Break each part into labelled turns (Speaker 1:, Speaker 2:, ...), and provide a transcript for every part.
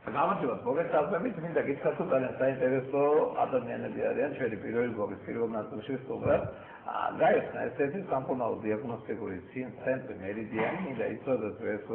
Speaker 1: გამარჯობა, მოგესალმებით, მინდა გითხრათ, რომ ძალიან საინტერესო ადამიანები არიან ჩვენი პირველი გოგის პირველ ნაწილში სტუმრად. გაიხსნა ესეთი სამკურნალო დიაგნოსტიკური ცენტრი მერიდიანი, მინდა იცოდეთ, ეს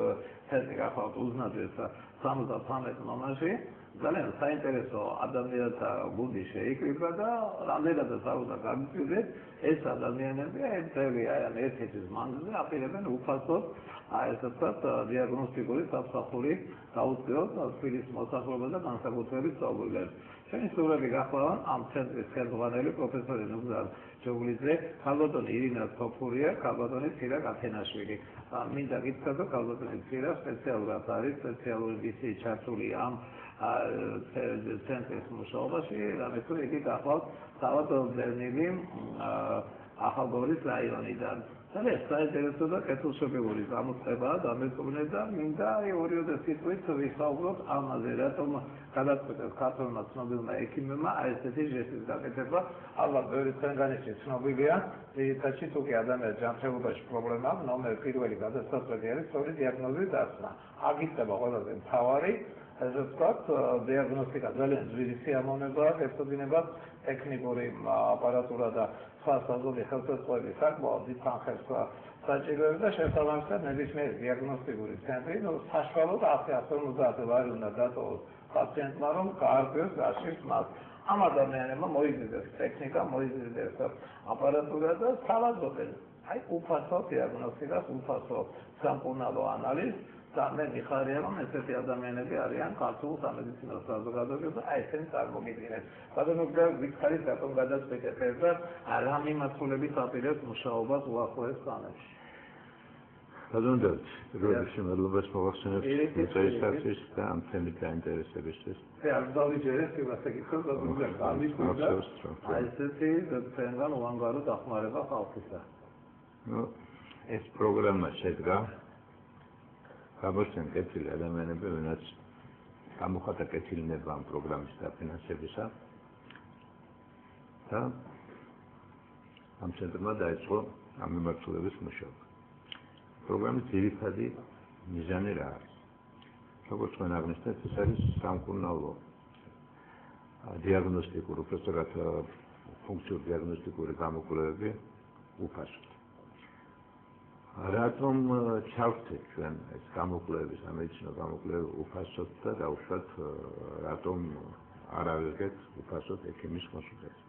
Speaker 1: ცენტრი გახლავთ უზნაძეს 73 ნომერში. ძალიან საინტერესო ადამიანთა გუნდი შეიკრიბა და რამდენადაც არ უნდა გამიკვირდეთ, ეს ადამიანები ერთ-ერთი მანძილზე აპირებენ უფასოდ ესე ვთქვათ, დიაგნოსტიკური სამსახური გაუწიოთ თბილისის მოსახლეობას და განსაკუთრებით სწავლულებს. ჩვენი სტუმრები გახლავთ ამ ცენტრის ხელმძღვანელი პროფესორი ნუგზარ ჯოგლიძე, ქალბატონი ირინა თოფურია, ქალბატონი ცირა კათენაშვილი. მინდა გითხრათ, რომ ქალბატონი ცირა სპეციალურად არის სპეციალური მისიით ჩართული ამ ცენტრის მუშაობაში, რამე თუ იგი გახლავთ თავად ბერნილი ახალგორის რაიონიდან. ძალიან საინტერესო და კეთილშობილური გამოწყებაა დამეკურნე და მინდა ორივე სიტყვით ვისაუბროთ ამაზე, რატომ გადაწყვეტეს ქართველმა ცნობილმა ექიმებმა ესეთი ჟესტის გაკეთება. ალბათ ბევრი თქვენგანში ცნობილია, ძირითადად თუ კი ადამიანის ჯანმრთელობაში პრობლემა აქვს, ნომერი პირველი გადასაწყვეტი არის სწორი დიაგნოზის დასმა. აქ იქნება ყველაზე მთავარი ესე ვთქვათ, დიაგნოსტიკა ძალიან ძვირი სიამოვნებაა, გეცოდინებათ ტექნიკური აპარატურა და სხვა საზოგადო ხელსაწყოები საკმაოდ დიდ ხანს საჭიროებს და შესაბამისად ნებისმიერი დიაგნოსტიკური ცენტრი საშუალოდ 100-150 ლარი უნდა დატოვოს პაციენტმა, რომ გაარკვიოს გაშლის მას. ამ ადამიანებმა მოიზიდეს ტექნიკა, მოიზიდეს აპარატურა და სავარაუდოდ აი უფასო დიაგნოსტიკას, უფასო სამკურნალო ანალიზს და მე მიხარია, რომ ესეთი ადამიანები არიან ქართულ სამედიცინო საზოგადოებაში და აი ესენი წარმოგიდგენთ. ბატონო, გითხარით, რატომ გადაწყვეტეთ ეს და რა მიმართულებით აპირებთ მუშაობას უახლოეს ხანებში?
Speaker 2: ბატონო, როდესაც მადლობას მოგახსენებთ წესისათვის და ამ თემით გაინტერესებისთვის.
Speaker 1: არ დავიჯერეთ იმასე გითხოთ, ბატონო, გამიკვირდა. აი ესეთი თქვენგან უანგარო დახმარება ხალხისა.
Speaker 2: ეს პროგრამა შედგა გამოსცენ კეთილი ადამიანები, ვინაც გამოხატა კეთილნება ამ პროგრამის დაფინანსებისა და ამ ცენტრმა დაიწყო ამ მიმართულების მუშაობა. პროგრამის ძირითადი მიზანი რა არის? როგორც თქვენ აღნიშნეთ, ეს არის სამკურნალო დიაგნოსტიკური, უпростоრად ფუნქციურ დიაგნოსტიკური გამოკვლევები უფასოდ. რატომ ჩავხდით ჩვენ ეს გამოკვლევების, სამედიცინო გამოკვლევები უფასოდ და დაუშვათ რატომ არ ავიღეთ უფასოდ ექიმის კონსულტაციას?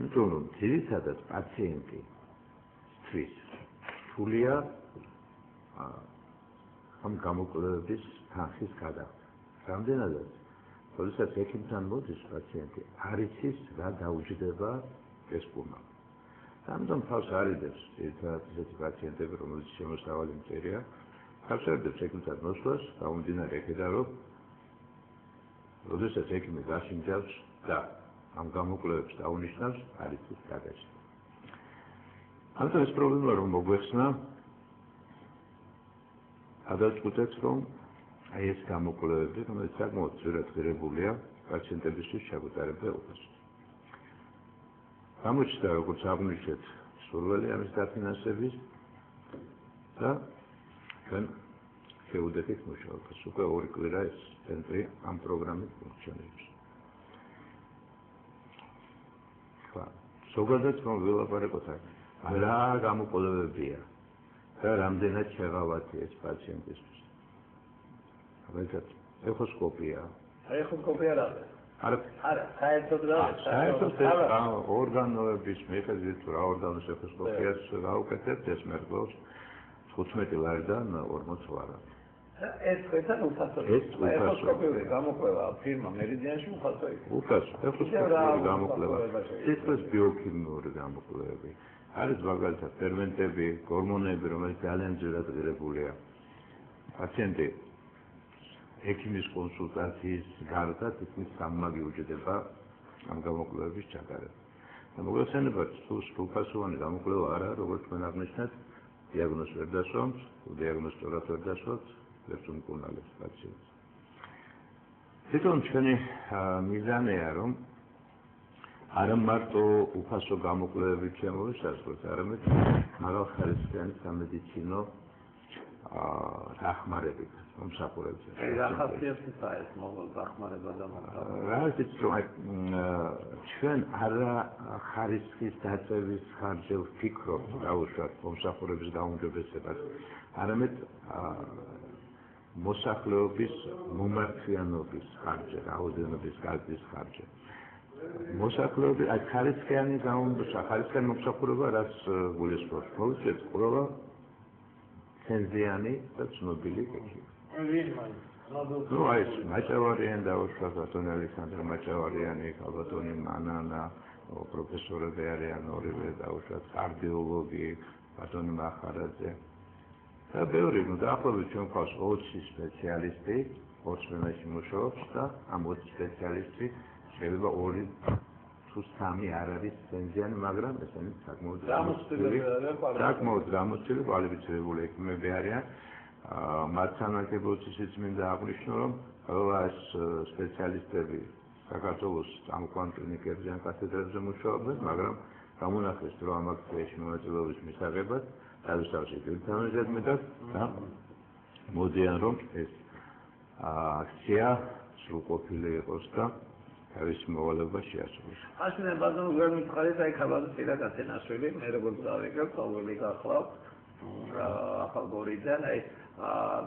Speaker 2: იმიტომ რომ ძირითადად პაციენტისთვის რთულია ამ გამოკვლევების თანხის გადახდა. რამდენადაც როდესაც ექიმთან მოდის პაციენტი, არ იცის რა დაუჯდება ეს კურნალო. ამიტომ თავს არიდებს ერთად ესეთი პაციენტები, რომელიც შემოსავალი მწერია, თავს არიდებს ექიმთან მოსვლას, გამომდინარე იქიდან, რომ როდესაც ექიმი გაშინჯავს და ამ გამოკვლევებს დაუნიშნავს, არ იცის გადაჭრა. ამიტომ ეს პრობლემა რომ მოგვეხსნა, გადავწყვეტეთ, რომ აი ეს გამოკვლევები, რომელიც საკმაოდ ძვირად ღირებულია, პაციენტებისთვის ჩაგვეტარებდა უფასოდ. გამოჩნდა, როგორც აღვნიშნეთ, სურვილი ამის დაფინანსების და ჩვენ შევუდექით მუშაობას. უკვე 2 კვირა ეს ცენტრი ამ პროგრამით ფუნქციონირებს. ზოგადად რომ ვილაპარაკოთ, რა გამოკვლევებია და რამდენად შეღავათი ეს პაციენტისთვის. მაგალითად, ეხოსკოპია.
Speaker 1: ეხოსკოპია რა არის?
Speaker 2: არა,
Speaker 1: საერთოდ რა არის?
Speaker 2: საერთოდ ორგანოების მიხედვით თუ რა ორგანოს ეხოსკოპიას გავუკეთებთ, ეს მერყეობს 15 ლარიდან 40 ლარად.
Speaker 1: ეს ხეთან უფასო. ეხოსკოპიური გამოკვლევა ფირმა მერიდიანში უფასო იქნება.
Speaker 2: უფასო, ეხოსკოპიური გამოკვლევა. სიტყვის ბიოქიმიური გამოკვლევები. არის მაგალითად ფერმენტები, ჰორმონები, რომელიც ძალიან ძვირად ღირებულია. პაციენტი ექიმის კონსულტაციის გარდა თითქმის 3 მაგი უჭირდება ამ გამოკვლევების ჩატარება. და მოგეხსენებათ, თუ უფასოვანი გამოკვლევა არა, როგორც თქვენ აღნიშნეთ, დიაგნოზს ვერ დასვამს, დიაგნოსტურად ვერ დასვამს, ერთ უმკურნალებს პაციენტს. თვითონ ჩვენი მიზანია, რომ არა მარტო უფასო გამოკვლევებით შემოვისაზღვროთ, არამედ მაღალხარისხიანი სამედიცინო დახმარებით მომსახურებზე.
Speaker 1: რა ხასიათია ეს დახმარება და
Speaker 2: რა ისიც რომ ჩვენ არა ხარისხის დაწევის ხარჯზე ვფიქრობთ დაუშვათ მომსახურების გაუმჯობესებას, არამედ მოსახლეობის მომართვიანობის ხარჯზე, რაოდენობის გაზის ხარჯზე. მოსახლეობის აი ხარისხიანი ხარისხიანი მომსახურება რაც გულისხმობს, მოვიწყეთ ყროლა ცენზიანი და ცნობილი ექიმი. Ну, აი ეს მაჭავარიანი დაუშვათ ბატონი ალექსანდრე მაჭავარიანი, ბატონი მანანა, პროფესორები არიან ორივე დაუშვათ კარდიოლოგი, ბატონი მახარაძე. და ბევრი, ну, დაახლოებით ჩვენ გვყავს 20 სპეციალისტი, 20 სფეროში მუშაობს და ამ 20 სპეციალისტი შეიძლება 2 თუ 3 არ არის ცენზიანი, მაგრამ ესენი საკმაოდ გამოცდილი კვალიფიცირებული ექიმები არიან. მათთან აკეთებს ისიც მინდა აღვნიშნო, რომ ყველა ეს სპეციალისტები საქართველოს წამყვან კლინიკებზე ან კათედრებზე მუშაობენ, მაგრამ გამონახეს, რომ ამ აქციაში მონაწილეობის მისაღებად თავისთავად ერთმანეთს მეტად და მოდიან რომ ეს აქცია სრულყოფილი იყოს და თავის მოვალეობა შეასრულოს.
Speaker 1: ასენა ბაზარულ ვერ მითხარით აი ხაბაძე სირაკაცენაშვილი, მე როგორც დავიკავ, ყოველი გახლავ ახალგორიდან აი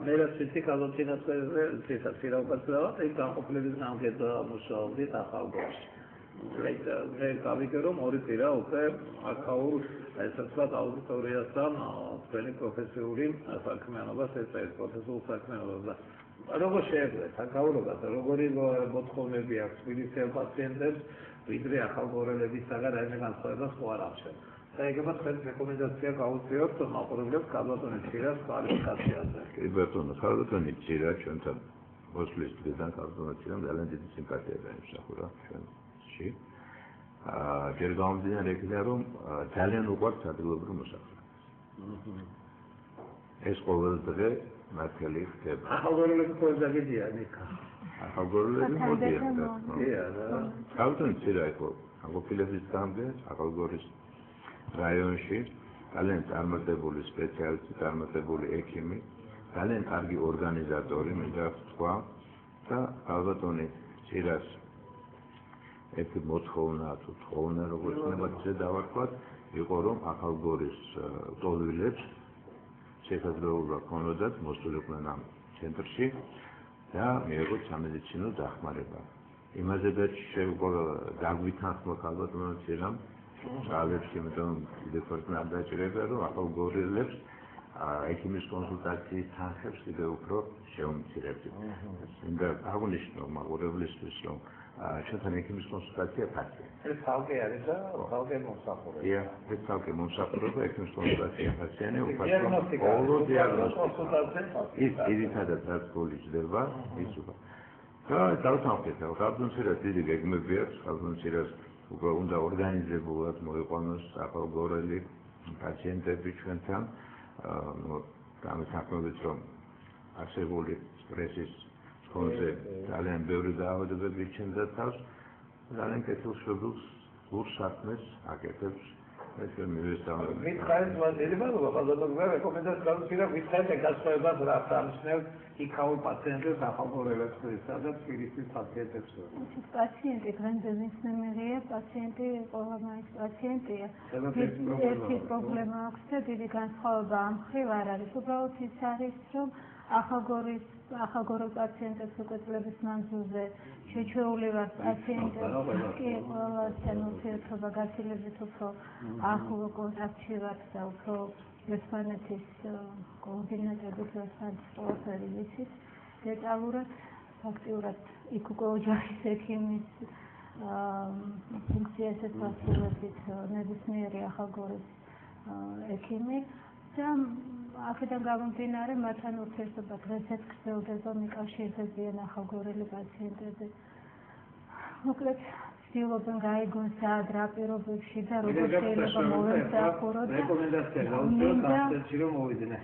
Speaker 1: მე რაც ვიცი ხალხინაცეზე სირაკაცელავად აი განყოფილების გამგედა მუშაობდით ახალგორში. მე გავიგე რომ ორი წირა უკვე აქაურ ესაცვათ აუდიტორიასთან თქვენი პროფესიული საქმიანობას ეწევს პროფესიულ საქმიანობას. როგორ შეეძლოთ აქაურობას, როგორი მოთხოვნები აქვს თბილისელ პაციენტებს, ვიდრე ახალგორელებისაგან რაიმე განსხვავება სხვა არ ამჩნევს. Saygıba თქვენ რეკომენდაცია გაუწიოთ მაყურებლებს ქალბატონი ცირას კვალიფიკაციაზე.
Speaker 2: კი ბატონო, ქალბატონი ცირა ჩვენთან მოსვლის დღიდან ქალბატონი ცირამ ძალიან დიდი სიმპათია დაიმსახურა ჩვენში. ჯერ გამომდინარე იქიდან რომ ძალიან უყვართ ადგილობრივ მოსახლეობას. ეს ყოველ დღე მართალი ხდება.
Speaker 1: ახალგორელები ყოველ დაგედიან იქ.
Speaker 2: ახალგორელები მოდიან.
Speaker 1: დიახ.
Speaker 2: ქალბატონი ცირა იყო განყოფილების გამგე ახალგორის რაიონში ძალიან წარმატებული სპეციალისტი, წარმატებული ექიმი, ძალიან კარგი ორგანიზატორი, მინდა ვთქვა და ალბათონი ცირას ერთი მოთხოვნა თუ თხოვნა როგორც ნებათზე დავარქვათ, იყო რომ ახალგორის ტოლვილებს შესაძლებლობა ჰქონოდათ მოსულიყვნენ ამ ცენტრში და მიიღოთ სამედიცინო დახმარება. იმაზედაც დაგვითანხმოთ ალბათონი ცირამ Alep შემდგომ დეპარტამენტი არ დაჭირება რომ ახალგორელებს ექიმის კონსულტაციის თანხებს კიდევ უფრო შეუმცირებთ. მინდა აღვნიშნო მაყურებლისთვის რომ ჩვენთან ექიმის კონსულტაცია ფასია.
Speaker 1: ეს თავკე არის და თავკე მომსახურება.
Speaker 2: ეს თავკე მომსახურება ექიმის კონსულტაცია ფასიანი
Speaker 1: უფასო.
Speaker 2: όλო დიაგნოსტიკა. ის ძირითადად რაც გულისდება, ის უკვე. და დავთანხმდით, რომ ხალხუნცირას დიდი გეგმები აქვს, ხალხუნცირას უკვე უნდა ორგანიზებულად მოიყვანოს ახალგორელი პაციენტები ჩვენთან, გამოსახულებით რომ არსებული სტრესის ფონზე ძალიან ბევრი დაავადებები ჩნდება თავს, ძალიან კეთილშობილ სულ საქმეს აკეთებს ეს მივესალმები.
Speaker 1: მითხარით მოდელება ბაზარზე რეკომენდაცია გავუწირა მითხარით გასწრებას რა სამსნევ იქაურ პაციენტებს ახალგორელებს სადაც პირისთვის პაციენტებს.
Speaker 3: პაციენტი გრანდეზისნემერია, პაციენტი ყოველმაის პაციენტია. ერთი პრობლემა აქვს და დიდი განსხვავება ამ მხრივ არ არის. უბრალოდ ის არის, რომ ახალგორელ პაციენტებს უკვე წლების მანძილზე შეჩეული ვარ პაციენტებს კი ყველასთან ურთიერთობა გაცილებით უფრო ახლო კონტაქტში ვარ და უფრო ერთმანეთის კოორდინატებით ვართ ყველაფერი ვიცით დეტალურად ფაქტიურად იქ უკვე ოჯახის ექიმის ფუნქციასაც ასრულებთ ნებისმიერი ახალგორის ექიმი და აქედან გამომდინარე მათთან ურთიერთობა დღესაც გრძელდება მიკავშირდებიან ახალგორელი პაციენტები. მოკლედ ცდილობენ გაიგონ სად რა პირობებში და როგორ შეიძლება მოვემსახურონ და
Speaker 1: რეკომენდაცია გავუწიოთ ამ ცენტრში რომ მოვიდნენ.